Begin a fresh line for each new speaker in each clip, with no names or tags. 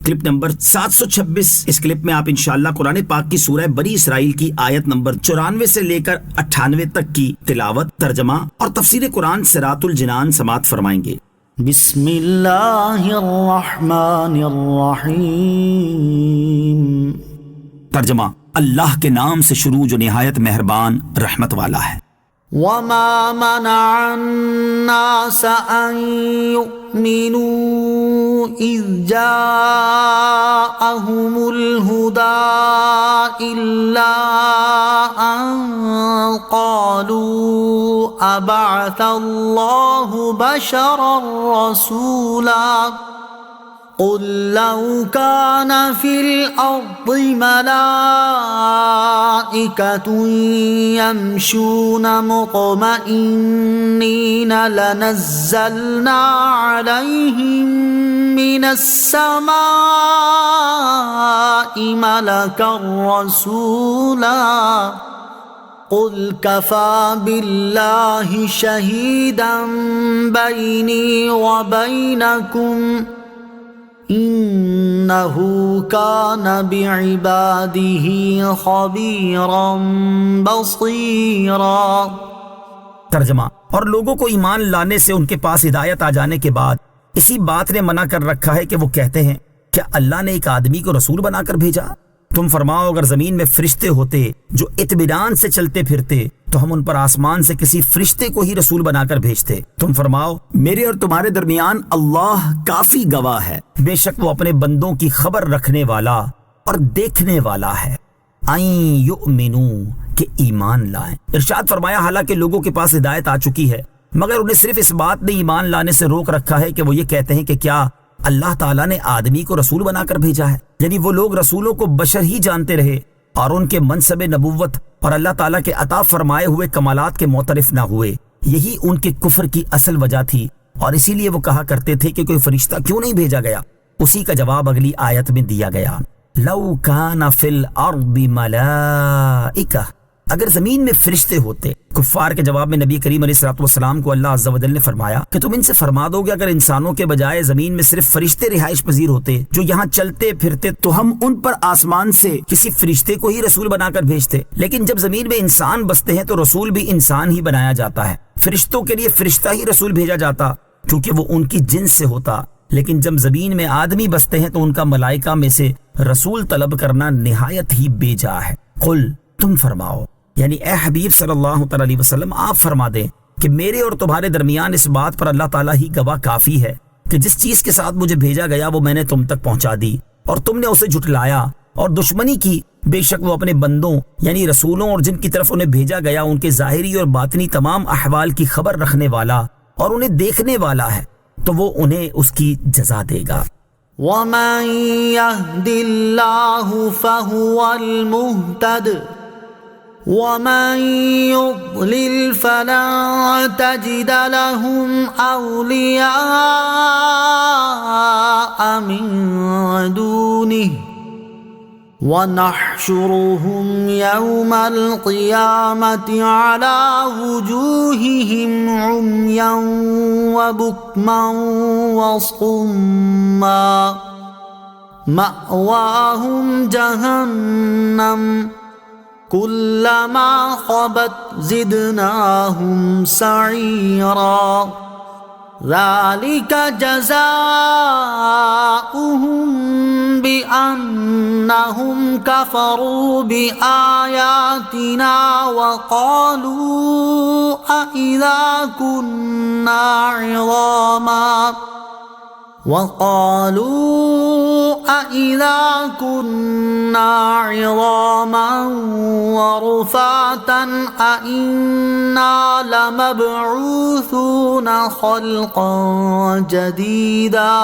Clip number 726۔ اس clip میں آپ انشاءاللہ قرآن پاک کی سورہ بنی اسرائیل کی آیت نمبر 94 سے لے کر 98 تک کی تلاوت، ترجمہ اور تفسیر قرآن صراط الجنان سماعت فرمائیں گے۔
بسم اللہ الرحمن الرحیم۔
ترجمہ: اللہ کے نام سے شروع جو نہایت مہربان رحمت والا ہے۔
وما منع الناس ان يؤمنوا اذ جاءهم الهدى الا ان قالوا ابعث الله بشرا رسولا قل لو كان في الأرض ملائكة يمشون مطمئنين لنزلنا عليهم من السماء ملكا رسولا قل كفى بالله شهيدا بيني وبينكم انہو کان بعباده خبیرا بصیرا۔
ترجمہ: اور لوگوں کو ایمان لانے سے ان کے پاس ہدایت آ جانے کے بعد اسی بات نے منع کر رکھا ہے کہ وہ کہتے ہیں کیا اللہ نے ایک آدمی کو رسول بنا کر بھیجا؟ تم فرماؤ اگر زمین میں فرشتے ہوتے جو اطمینان سے چلتے پھرتے تو ہم ان پر آسمان سے کسی فرشتے کو ہی رسول بنا کر بھیجتے۔ تم فرماؤ میرے اور تمہارے درمیان اللہ کافی گواہ ہے، بے شک وہ اپنے بندوں کی خبر رکھنے والا اور دیکھنے والا ہے۔ این یؤمنو کہ ایمان لائیں۔ ارشاد فرمایا حالانکہ لوگوں کے پاس ہدایت آ چکی ہے مگر انہیں صرف اس بات نے ایمان لانے سے روک رکھا ہے کہ وہ یہ کہتے ہیں کہ کیا اللہ تعالیٰ نے آدمی کو رسول بنا کر بھیجا ہے؟ یعنی وہ لوگ رسولوں کو بشر ہی جانتے رہے اور ان کے منصب نبوت اور اللہ تعالیٰ کے عطا فرمائے ہوئے کمالات کے معترف نہ ہوئے۔ یہی ان کے کفر کی اصل وجہ تھی اور اسی لیے وہ کہا کرتے تھے کہ کوئی فرشتہ کیوں نہیں بھیجا گیا۔ اسی کا جواب اگلی آیت میں دیا گیا، لو کان فی الارض ملائکہ، اگر زمین میں فرشتے ہوتے۔ کفار کے جواب میں نبی کریم علیہ الصلوۃ والسلام کو اللہ عز و جل نے فرمایا کہ تم ان سے فرما دو کہ اگر انسانوں کے بجائے زمین میں صرف فرشتے رہائش پذیر ہوتے جو یہاں چلتے پھرتے تو ہم ان پر آسمان سے کسی فرشتے کو ہی رسول بنا کر بھیجتے، لیکن جب زمین میں انسان بستے ہیں تو رسول بھی انسان ہی بنایا جاتا ہے۔ فرشتوں کے لیے فرشتہ ہی رسول بھیجا جاتا کیونکہ وہ ان کی جنس سے ہوتا، لیکن جب زمین میں آدمی بستے ہیں تو ان کا ملائکہ میں سے رسول طلب کرنا نہایت ہی بیجا ہے۔ قل، تم فرماؤ، یعنی اے حبیب صلی اللہ تعالی علیہ وسلم آپ فرما دیں کہ میرے اور تمہارے درمیان اس بات پر اللہ تعالیٰ ہی گواہ کافی ہے کہ جس چیز کے ساتھ مجھے بھیجا گیا وہ میں نے تم تک پہنچا دی اور تم نے اسے جھٹلایا اور دشمنی کی۔ بے شک وہ اپنے بندوں یعنی رسولوں اور جن کی طرف انہیں بھیجا گیا ان کے ظاہری اور باطنی تمام احوال کی خبر رکھنے والا اور انہیں دیکھنے والا ہے، تو وہ انہیں اس کی جزا دے گا۔
وَمَن يَهْدِ اللَّهُ فَهُوَ الْمُهْتَدِ وَمَن يُضْلِلْ فَلَن تَجِدَ لَهُمْ أَوْلِيَاءَ مِن دُونِهِ وَنَحْشُرُهُمْ يَوْمَ الْقِيَامَةِ عَلَى وُجُوهِهِمْ عُمْيًا وَبُكْمًا وَصُمًّا مَأْوَاهُمْ جَهَنَّمُ كُلَّمَا خَبَتْ زِدْنَاهُمْ سَعِيرًا ذَلِكَ جَزَاؤُهُمْ بِأَنَّهُمْ كَفَرُوا بِآيَاتِنَا وَقَالُوا أَإِذَا كُنَّا عِظَامًا وَرُفَاتًا أَإِنَّا لَمَبْعُوثُونَ خَلْقًا جَدِيدًا۔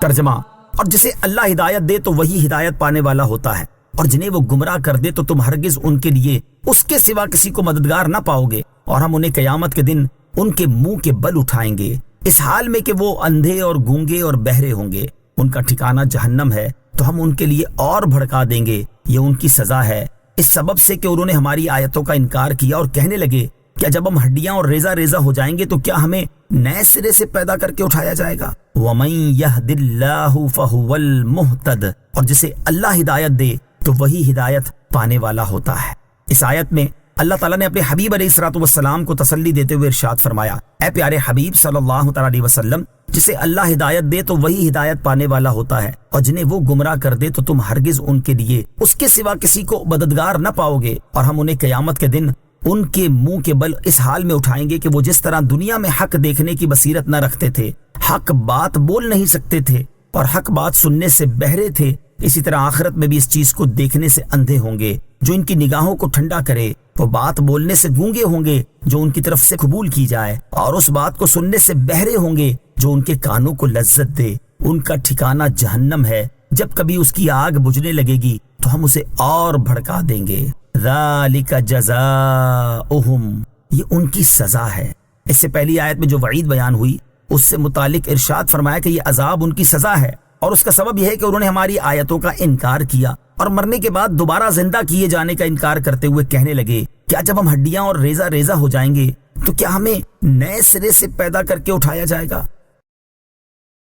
ترجمہ: اور جسے اللہ ہدایت دے تو وہی ہدایت پانے والا ہوتا ہے، اور جنہیں وہ گمراہ کر دے تو تم ہرگز ان کے لیے اس کے سوا کسی کو مددگار نہ پاؤ گے، اور ہم انہیں قیامت کے دن ان کے منہ کے بل اٹھائیں گے اس حال میں کہ وہ اندھے اور گونگے اور بہرے ہوں گے، ان کا ٹھکانہ جہنم ہے، تو ہم ان کے لیے اور بھڑکا دیں گے، یہ ان کی سزا ہے اس سبب سے کہ انہوں نے ہماری آیتوں کا انکار کیا اور کہنے لگے کیا جب ہم ہڈیاں اور ریزہ ریزہ ہو جائیں گے تو کیا ہمیں نئے سرے سے پیدا کر کے اٹھایا جائے گا؟ وَمَن يَهْدِ اللَّهُ فَهُوَ الْمُهْتَدِ، اور جسے اللہ ہدایت دے تو وہی ہدایت پانے والا ہوتا ہے۔ اس آیت میں اللہ تعالیٰ نے اپنے حبیب علیہ الصلوۃ والسلام کو تسلی دیتے ہوئے ارشاد فرمایا، اے پیارے حبیب صلی اللہ تعالیٰ علیہ وسلم، جسے اللہ ہدایت دے تو وہی ہدایت پانے والا ہوتا ہے، اور جنہیں وہ گمراہ کر دے تو تم ہرگز ان کے لیے اس کے سوا کسی کو مددگار نہ پاؤ گے، اور ہم انہیں قیامت کے دن ان کے منہ کے بل اس حال میں اٹھائیں گے کہ وہ جس طرح دنیا میں حق دیکھنے کی بصیرت نہ رکھتے تھے، حق بات بول نہیں سکتے تھے اور حق بات سننے سے بہرے تھے، اسی طرح آخرت میں بھی اس چیز کو دیکھنے سے اندھے ہوں گے جو ان کی نگاہوں کو ٹھنڈا کرے، وہ بات بولنے سے گونگے ہوں گے جو ان کی طرف سے قبول کی جائے، اور اس بات کو سننے سے بہرے ہوں گے جو ان کے کانوں کو لذت دے۔ ان کا ٹھکانہ جہنم ہے، جب کبھی اس کی آگ بجھنے لگے گی تو ہم اسے اور بھڑکا دیں گے۔ ذالک جزاؤہم، یہ ان کی سزا ہے۔ اس سے پہلی آیت میں جو وعید بیان ہوئی اس سے متعلق ارشاد فرمایا کہ یہ عذاب ان کی سزا ہے، اور اس کا سبب یہ ہے کہ انہوں نے ہماری آیتوں کا انکار کیا اور مرنے کے بعد دوبارہ زندہ کیے جانے کا انکار کرتے ہوئے کہنے لگے، کیا جب ہم ہڈیاں اور ریزہ ریزہ ہو جائیں گے تو کیا ہمیں نئے سرے سے پیدا کر کے اٹھایا جائے گا؟